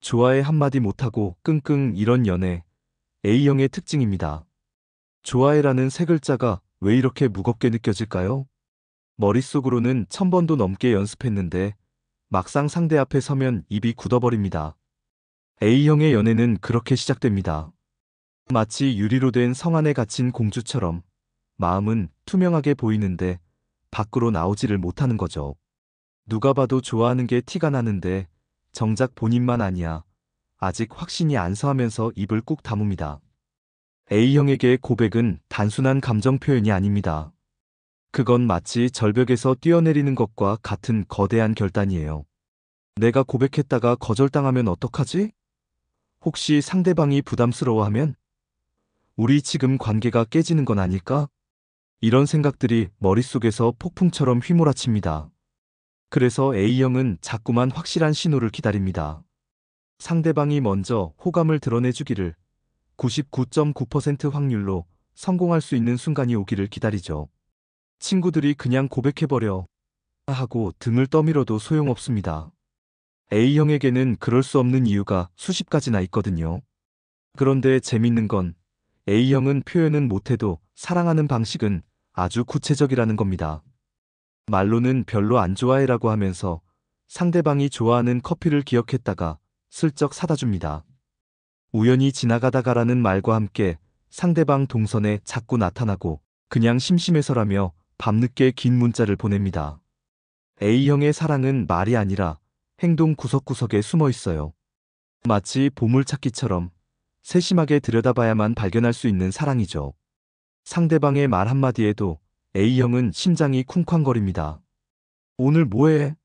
좋아해 한마디 못하고 끙끙 이런 연애, A형의 특징입니다. 좋아해라는 세 글자가 왜 이렇게 무겁게 느껴질까요? 머릿속으로는 1000번도 넘게 연습했는데 막상 상대 앞에 서면 입이 굳어버립니다. A형의 연애는 그렇게 시작됩니다. 마치 유리로 된 성 안에 갇힌 공주처럼 마음은 투명하게 보이는데 밖으로 나오지를 못하는 거죠. 누가 봐도 좋아하는 게 티가 나는데 정작 본인만 아니야. 아직 확신이 안 서하면서 입을 꾹 다뭅니다. A형에게 고백은 단순한 감정 표현이 아닙니다. 그건 마치 절벽에서 뛰어내리는 것과 같은 거대한 결단이에요. 내가 고백했다가 거절당하면 어떡하지? 혹시 상대방이 부담스러워하면? 우리 지금 관계가 깨지는 건 아닐까? 이런 생각들이 머릿속에서 폭풍처럼 휘몰아칩니다. 그래서 A형은 자꾸만 확실한 신호를 기다립니다. 상대방이 먼저 호감을 드러내주기를 99.9% 확률로 성공할 수 있는 순간이 오기를 기다리죠. 친구들이 그냥 고백해버려 하고 등을 떠밀어도 소용없습니다. A형에게는 그럴 수 없는 이유가 수십 가지나 있거든요. 그런데 재밌는 건 A형은 표현은 못해도 사랑하는 방식은 아주 구체적이라는 겁니다. 말로는 별로 안 좋아해라고 하면서 상대방이 좋아하는 커피를 기억했다가 슬쩍 사다 줍니다. 우연히 지나가다가라는 말과 함께 상대방 동선에 자꾸 나타나고 그냥 심심해서라며 밤늦게 긴 문자를 보냅니다. A형의 사랑은 말이 아니라 행동 구석구석에 숨어 있어요. 마치 보물찾기처럼 세심하게 들여다봐야만 발견할 수 있는 사랑이죠. 상대방의 말 한마디에도 A형은 심장이 쿵쾅거립니다. 오늘 뭐해?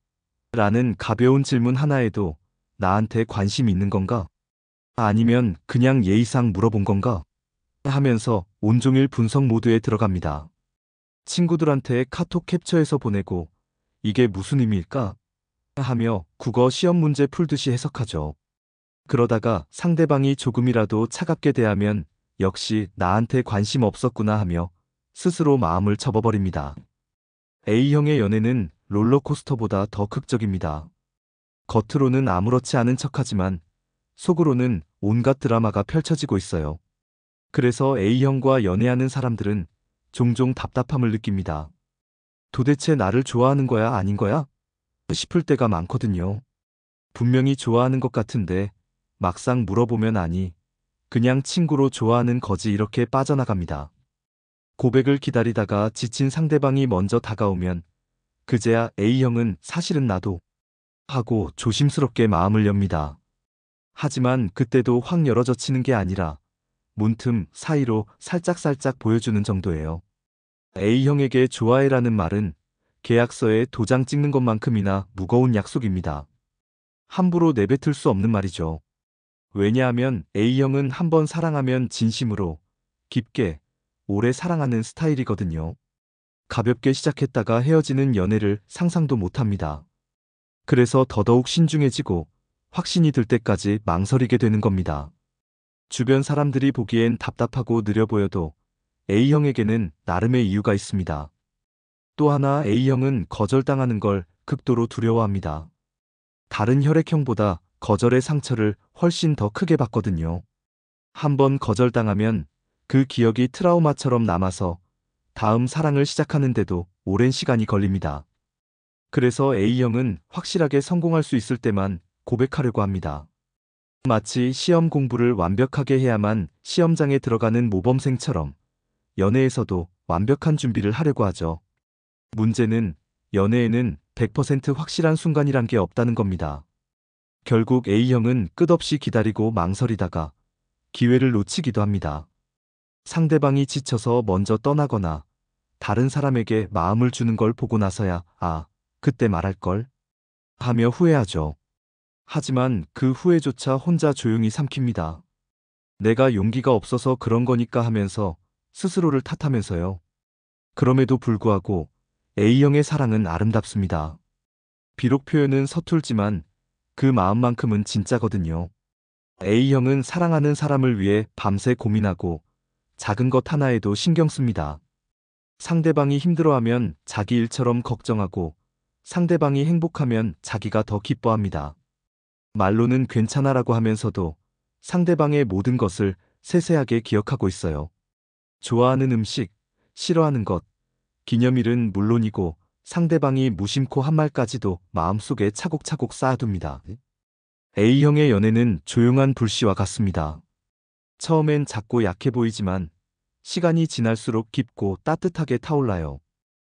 라는 가벼운 질문 하나에도 나한테 관심 있는 건가? 아니면 그냥 예의상 물어본 건가? 하면서 온종일 분석 모드에 들어갑니다. 친구들한테 카톡 캡처해서 보내고 이게 무슨 의미일까? 하며 국어 시험 문제 풀듯이 해석하죠. 그러다가 상대방이 조금이라도 차갑게 대하면 역시 나한테 관심 없었구나 하며 스스로 마음을 접어버립니다. A형의 연애는 롤러코스터보다 더 극적입니다. 겉으로는 아무렇지 않은 척하지만 속으로는 온갖 드라마가 펼쳐지고 있어요. 그래서 A형과 연애하는 사람들은 종종 답답함을 느낍니다. 도대체 나를 좋아하는 거야, 아닌 거야? 싶을 때가 많거든요. 분명히 좋아하는 것 같은데 막상 물어보면 아니, 그냥 친구로 좋아하는 거지 이렇게 빠져나갑니다. 고백을 기다리다가 지친 상대방이 먼저 다가오면 그제야 A형은 사실은 나도 하고 조심스럽게 마음을 엽니다. 하지만 그때도 확 열어젖히는 게 아니라 문틈 사이로 살짝살짝 보여주는 정도예요. A형에게 좋아해라는 말은 계약서에 도장 찍는 것만큼이나 무거운 약속입니다. 함부로 내뱉을 수 없는 말이죠. 왜냐하면 A형은 한번 사랑하면 진심으로 깊게 오래 사랑하는 스타일이거든요. 가볍게 시작했다가 헤어지는 연애를 상상도 못합니다. 그래서 더더욱 신중해지고 확신이 들 때까지 망설이게 되는 겁니다. 주변 사람들이 보기엔 답답하고 느려 보여도 A형에게는 나름의 이유가 있습니다. 또 하나 A형은 거절당하는 걸 극도로 두려워합니다. 다른 혈액형보다 거절의 상처를 훨씬 더 크게 받거든요. 한번 거절당하면 그 기억이 트라우마처럼 남아서 다음 사랑을 시작하는데도 오랜 시간이 걸립니다. 그래서 A형은 확실하게 성공할 수 있을 때만 고백하려고 합니다. 마치 시험 공부를 완벽하게 해야만 시험장에 들어가는 모범생처럼 연애에서도 완벽한 준비를 하려고 하죠. 문제는 연애에는 100% 확실한 순간이란 게 없다는 겁니다. 결국 A형은 끝없이 기다리고 망설이다가 기회를 놓치기도 합니다. 상대방이 지쳐서 먼저 떠나거나 다른 사람에게 마음을 주는 걸 보고 나서야 그때 말할걸 하며 후회하죠. 하지만 그 후회조차 혼자 조용히 삼킵니다. 내가 용기가 없어서 그런 거니까 하면서 스스로를 탓하면서요. 그럼에도 불구하고 A형의 사랑은 아름답습니다. 비록 표현은 서툴지만 그 마음만큼은 진짜거든요. A형은 사랑하는 사람을 위해 밤새 고민하고 작은 것 하나에도 신경 씁니다. 상대방이 힘들어하면 자기 일처럼 걱정하고 상대방이 행복하면 자기가 더 기뻐합니다. 말로는 괜찮아라고 하면서도 상대방의 모든 것을 세세하게 기억하고 있어요. 좋아하는 음식, 싫어하는 것, 기념일은 물론이고 상대방이 무심코 한 말까지도 마음속에 차곡차곡 쌓아둡니다. A형의 연애는 조용한 불씨와 같습니다. 처음엔 작고 약해 보이지만 시간이 지날수록 깊고 따뜻하게 타올라요.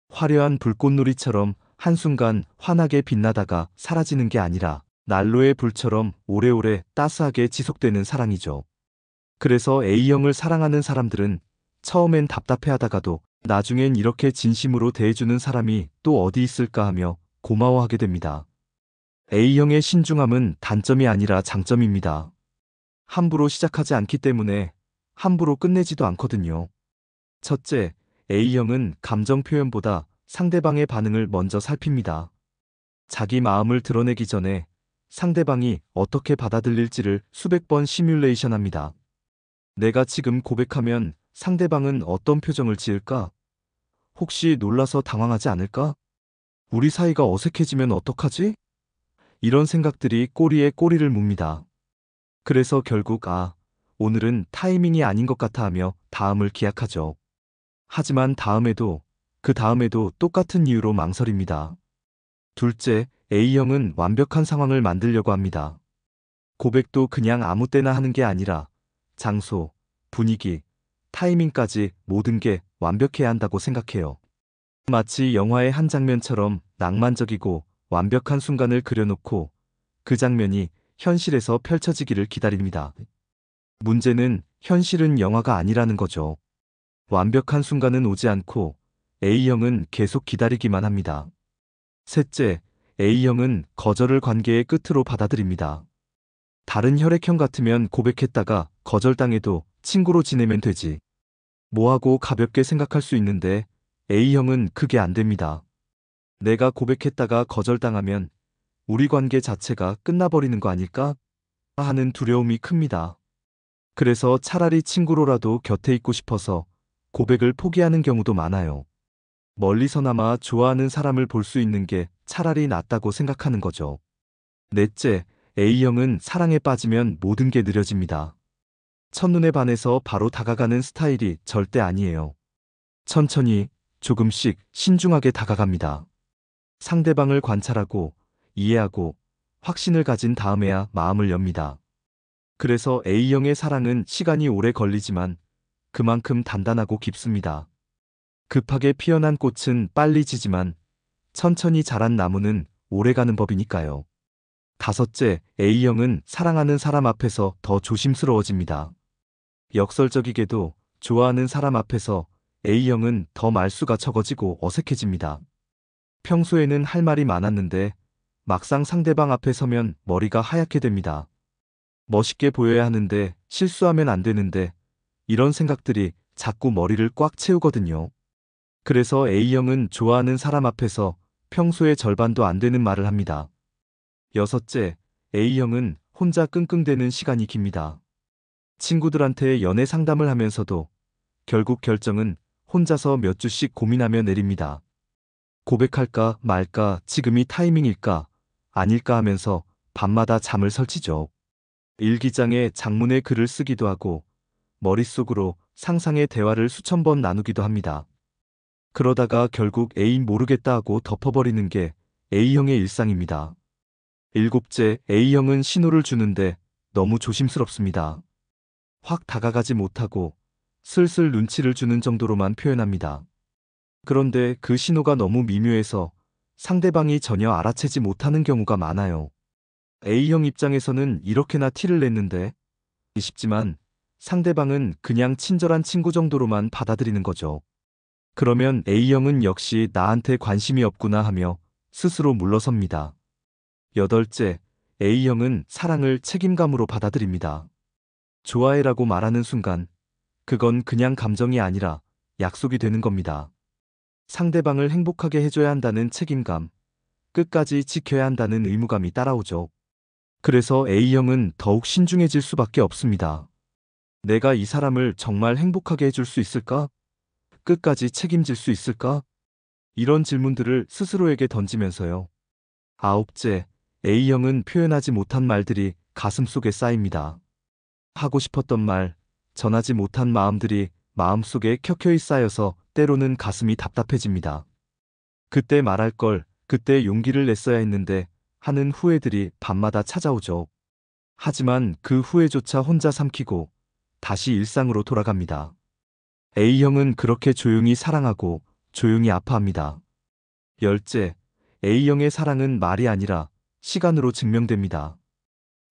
화려한 불꽃놀이처럼 한순간 환하게 빛나다가 사라지는 게 아니라 난로의 불처럼 오래오래 따스하게 지속되는 사랑이죠. 그래서 A형을 사랑하는 사람들은 처음엔 답답해하다가도 나중엔 이렇게 진심으로 대해주는 사람이 또 어디 있을까 하며 고마워하게 됩니다. A형의 신중함은 단점이 아니라 장점입니다. 함부로 시작하지 않기 때문에 함부로 끝내지도 않거든요. 첫째, A형은 감정 표현보다 상대방의 반응을 먼저 살핍니다. 자기 마음을 드러내기 전에 상대방이 어떻게 받아들일지를 수백 번 시뮬레이션 합니다. 내가 지금 고백하면 상대방은 어떤 표정을 지을까? 혹시 놀라서 당황하지 않을까? 우리 사이가 어색해지면 어떡하지? 이런 생각들이 꼬리에 꼬리를 묻니다. 그래서 결국 오늘은 타이밍이 아닌 것 같아 하며 다음을 기약하죠. 하지만 다음에도 그 다음에도 똑같은 이유로 망설입니다. 둘째, A형은 완벽한 상황을 만들려고 합니다. 고백도 그냥 아무 때나 하는 게 아니라 장소, 분위기, 타이밍까지 모든 게 완벽해야 한다고 생각해요. 마치 영화의 한 장면처럼 낭만적이고 완벽한 순간을 그려놓고 그 장면이 현실에서 펼쳐지기를 기다립니다. 문제는 현실은 영화가 아니라는 거죠. 완벽한 순간은 오지 않고 A형은 계속 기다리기만 합니다. 셋째, A형은 거절을 관계의 끝으로 받아들입니다. 다른 혈액형 같으면 고백했다가 거절당해도 친구로 지내면 되지. 뭐하고 가볍게 생각할 수 있는데 A형은 그게 안 됩니다. 내가 고백했다가 거절당하면 우리 관계 자체가 끝나버리는 거 아닐까? 하는 두려움이 큽니다. 그래서 차라리 친구로라도 곁에 있고 싶어서 고백을 포기하는 경우도 많아요. 멀리서나마 좋아하는 사람을 볼 수 있는 게 차라리 낫다고 생각하는 거죠. 넷째, A형은 사랑에 빠지면 모든 게 느려집니다. 첫눈에 반해서 바로 다가가는 스타일이 절대 아니에요. 천천히, 조금씩 신중하게 다가갑니다. 상대방을 관찰하고, 이해하고, 확신을 가진 다음에야 마음을 엽니다. 그래서 A형의 사랑은 시간이 오래 걸리지만 그만큼 단단하고 깊습니다. 급하게 피어난 꽃은 빨리 지지만 천천히 자란 나무는 오래가는 법이니까요. 다섯째, A형은 사랑하는 사람 앞에서 더 조심스러워집니다. 역설적이게도 좋아하는 사람 앞에서 A형은 더 말수가 적어지고 어색해집니다. 평소에는 할 말이 많았는데 막상 상대방 앞에 서면 머리가 하얗게 됩니다. 멋있게 보여야 하는데 실수하면 안 되는데 이런 생각들이 자꾸 머리를 꽉 채우거든요. 그래서 A형은 좋아하는 사람 앞에서 평소에 절반도 안 되는 말을 합니다. 여섯째, A형은 혼자 끙끙대는 시간이 깁니다. 친구들한테 연애 상담을 하면서도 결국 결정은 혼자서 몇 주씩 고민하며 내립니다. 고백할까 말까, 지금이 타이밍일까 아닐까 하면서 밤마다 잠을 설치죠. 일기장에 장문의 글을 쓰기도 하고 머릿속으로 상상의 대화를 수천 번 나누기도 합니다. 그러다가 결국 에이 모르겠다 하고 덮어버리는 게 A형의 일상입니다. 일곱째, A형은 신호를 주는데 너무 조심스럽습니다. 확 다가가지 못하고 슬슬 눈치를 주는 정도로만 표현합니다. 그런데 그 신호가 너무 미묘해서 상대방이 전혀 알아채지 못하는 경우가 많아요. A형 입장에서는 이렇게나 티를 냈는데 싶지만 상대방은 그냥 친절한 친구 정도로만 받아들이는 거죠. 그러면 A형은 역시 나한테 관심이 없구나 하며 스스로 물러섭니다. 여덟째, A형은 사랑을 책임감으로 받아들입니다. 좋아해라고 말하는 순간 그건 그냥 감정이 아니라 약속이 되는 겁니다. 상대방을 행복하게 해줘야 한다는 책임감, 끝까지 지켜야 한다는 의무감이 따라오죠. 그래서 A형은 더욱 신중해질 수밖에 없습니다. 내가 이 사람을 정말 행복하게 해줄 수 있을까? 끝까지 책임질 수 있을까? 이런 질문들을 스스로에게 던지면서요. 아홉째, A형은 표현하지 못한 말들이 가슴속에 쌓입니다. 하고 싶었던 말, 전하지 못한 마음들이 마음속에 켜켜이 쌓여서 때로는 가슴이 답답해집니다. 그때 말할 걸, 그때 용기를 냈어야 했는데 하는 후회들이 밤마다 찾아오죠. 하지만 그 후회조차 혼자 삼키고 다시 일상으로 돌아갑니다. A형은 그렇게 조용히 사랑하고 조용히 아파합니다. 열째, A형의 사랑은 말이 아니라 시간으로 증명됩니다.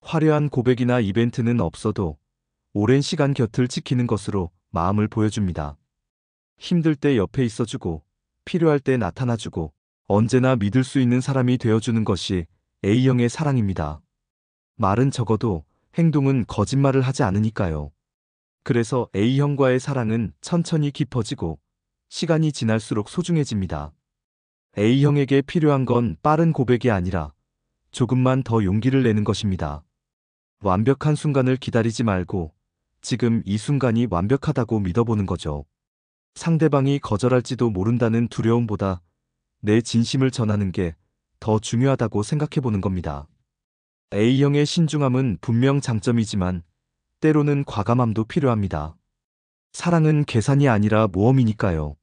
화려한 고백이나 이벤트는 없어도 오랜 시간 곁을 지키는 것으로 마음을 보여줍니다. 힘들 때 옆에 있어주고 필요할 때 나타나주고 언제나 믿을 수 있는 사람이 되어주는 것이 A형의 사랑입니다. 말은 적어도 행동은 거짓말을 하지 않으니까요. 그래서 A형과의 사랑은 천천히 깊어지고 시간이 지날수록 소중해집니다. A형에게 필요한 건 빠른 고백이 아니라 조금만 더 용기를 내는 것입니다. 완벽한 순간을 기다리지 말고 지금 이 순간이 완벽하다고 믿어보는 거죠. 상대방이 거절할지도 모른다는 두려움보다 내 진심을 전하는 게 더 중요하다고 생각해보는 겁니다. A형의 신중함은 분명 장점이지만 때로는 과감함도 필요합니다. 사랑은 계산이 아니라 모험이니까요.